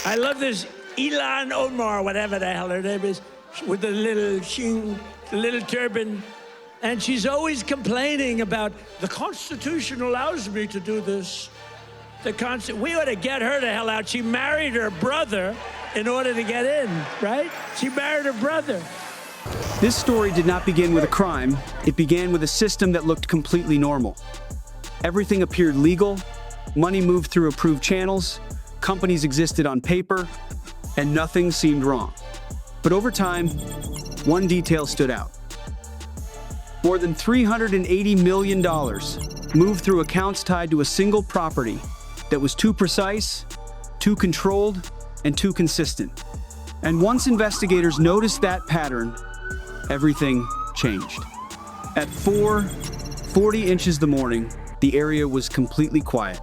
I love this Ilhan Omar, whatever the hell her name is, with the little shing, the little turban. And she's always complaining about the Constitution allows me to do this. We ought to get her the hell out. She married her brother in order to get in, right? She married her brother. This story did not begin with a crime. It began with a system that looked completely normal. Everything appeared legal, money moved through approved channels, companies existed on paper, and nothing seemed wrong. But over time, one detail stood out. More than $380 million moved through accounts tied to a single property that was too precise, too controlled, and too consistent. And once investigators noticed that pattern, everything changed. At 4:40 inches the morning, the area was completely quiet.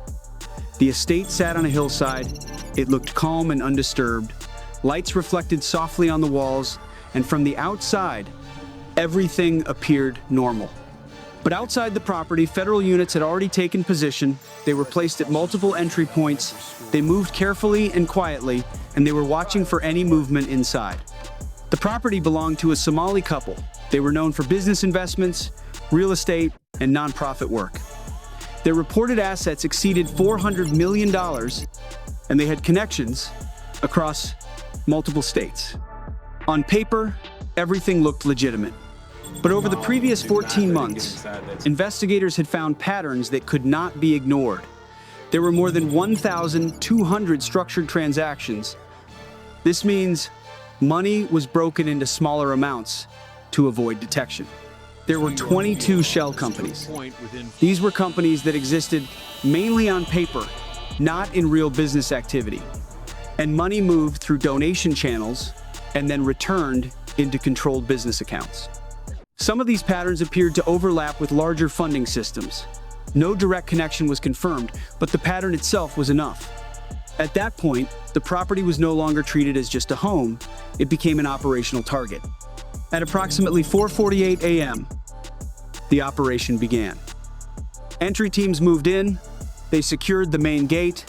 The estate sat on a hillside. It looked calm and undisturbed. Lights reflected softly on the walls, and from the outside, everything appeared normal. But outside the property, federal units had already taken position. They were placed at multiple entry points. They moved carefully and quietly, and they were watching for any movement inside. The property belonged to a Somali couple. They were known for business investments, real estate, and nonprofit work. Their reported assets exceeded $400 million, and they had connections across multiple states. On paper, everything looked legitimate. But over the previous 14 months, investigators had found patterns that could not be ignored. There were more than 1,200 structured transactions. This means money was broken into smaller amounts to avoid detection. There were 22 shell companies. These were companies that existed mainly on paper, not in real business activity. And money moved through donation channels and then returned into controlled business accounts. Some of these patterns appeared to overlap with larger funding systems. No direct connection was confirmed, but the pattern itself was enough. At that point, the property was no longer treated as just a home, it became an operational target. At approximately 4:48 a.m., the operation began. Entry teams moved in, they secured the main gate,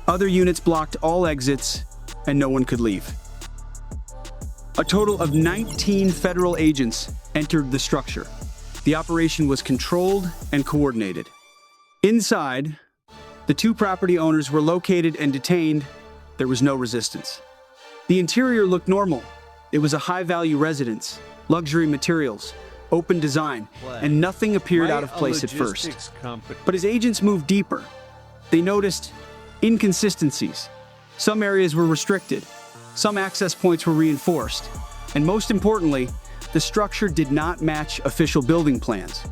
other units blocked all exits, and no one could leave. A total of 19 federal agents entered the structure. The operation was controlled and coordinated. Inside, the two property owners were located and detained. There was no resistance. The interior looked normal. It was a high-value residence, luxury materials, open design, and nothing appeared out of place at first. But as agents moved deeper, they noticed inconsistencies. Some areas were restricted, some access points were reinforced, and most importantly, the structure did not match official building plans.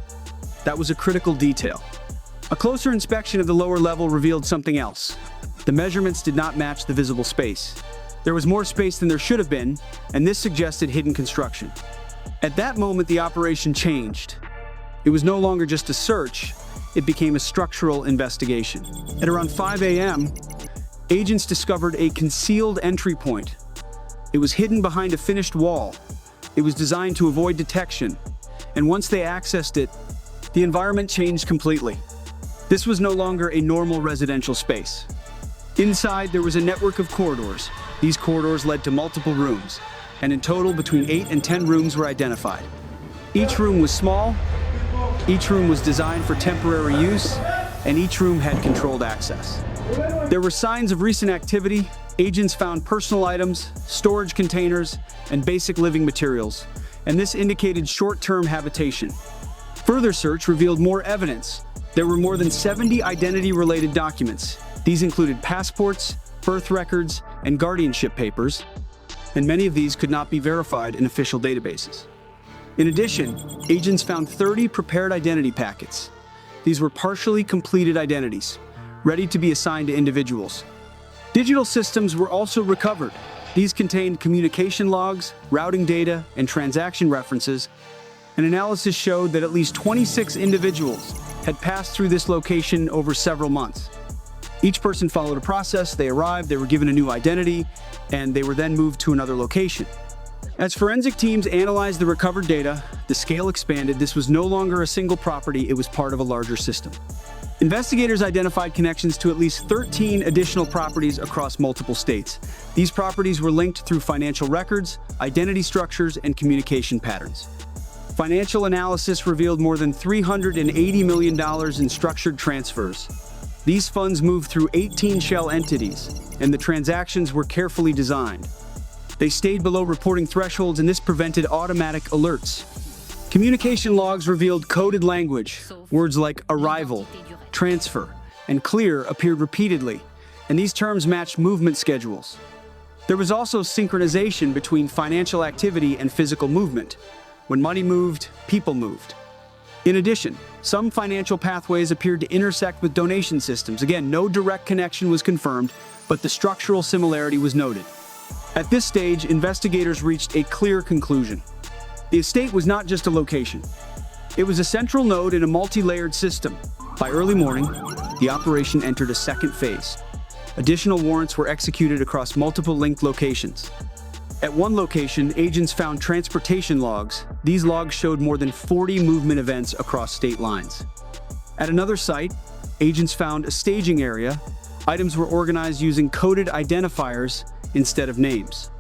That was a critical detail. A closer inspection of the lower level revealed something else. The measurements did not match the visible space. There was more space than there should have been, and this suggested hidden construction. At that moment, the operation changed. It was no longer just a search, it became a structural investigation. At around 5 a.m., agents discovered a concealed entry point. It was hidden behind a finished wall. It was designed to avoid detection, and once they accessed it, the environment changed completely. This was no longer a normal residential space. Inside, there was a network of corridors. These corridors led to multiple rooms, and in total, between 8 and 10 rooms were identified. Each room was small, each room was designed for temporary use, and each room had controlled access. There were signs of recent activity. Agents found personal items, storage containers, and basic living materials, and this indicated short-term habitation. Further search revealed more evidence. There were more than 70 identity-related documents. These included passports, birth records, and guardianship papers, and many of these could not be verified in official databases. In addition, agents found 30 prepared identity packets. These were partially completed identities, ready to be assigned to individuals. Digital systems were also recovered. These contained communication logs, routing data, and transaction references. An analysis showed that at least 26 individuals had passed through this location over several months. Each person followed a process. They arrived, they were given a new identity, and they were then moved to another location. As forensic teams analyzed the recovered data, the scale expanded. This was no longer a single property, it was part of a larger system. Investigators identified connections to at least 13 additional properties across multiple states. These properties were linked through financial records, identity structures, and communication patterns. Financial analysis revealed more than $380 million in structured transfers. These funds moved through 18 shell entities, and the transactions were carefully designed. They stayed below reporting thresholds, and this prevented automatic alerts. Communication logs revealed coded language. Words like arrival, transfer, and clear appeared repeatedly, and these terms matched movement schedules. There was also synchronization between financial activity and physical movement. When money moved, people moved. In addition, some financial pathways appeared to intersect with donation systems. Again, no direct connection was confirmed, but the structural similarity was noted. At this stage, investigators reached a clear conclusion. The estate was not just a location. It was a central node in a multi-layered system. By early morning, the operation entered a second phase. Additional warrants were executed across multiple linked locations. At one location, agents found transportation logs. These logs showed more than 40 movement events across state lines. At another site, agents found a staging area. Items were organized using coded identifiers instead of names.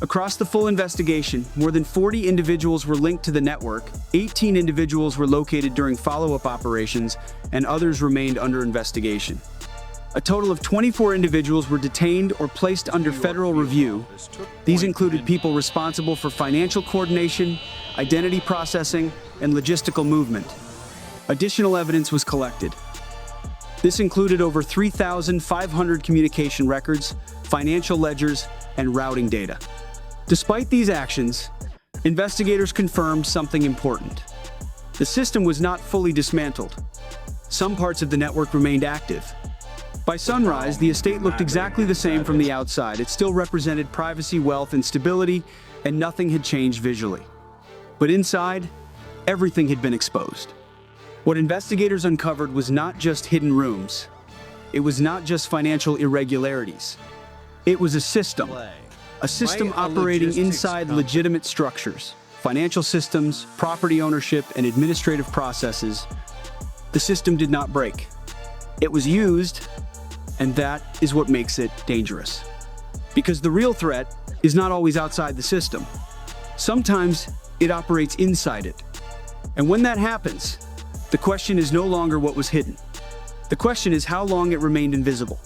Across the full investigation, more than 40 individuals were linked to the network, 18 individuals were located during follow-up operations, and others remained under investigation. A total of 24 individuals were detained or placed under federal review. These included people responsible for financial coordination, identity processing, and logistical movement. Additional evidence was collected. This included over 3,500 communication records, financial ledgers, and routing data. Despite these actions, investigators confirmed something important. The system was not fully dismantled. Some parts of the network remained active. By sunrise, the estate looked exactly the same from the outside. It still represented privacy, wealth, and stability, and nothing had changed visually. But inside, everything had been exposed. What investigators uncovered was not just hidden rooms. It was not just financial irregularities. It was a system operating inside legitimate structures, financial systems, property ownership, and administrative processes. The system did not break. It was used, and that is what makes it dangerous. Because the real threat is not always outside the system. Sometimes it operates inside it. And when that happens, the question is no longer what was hidden. The question is how long it remained invisible.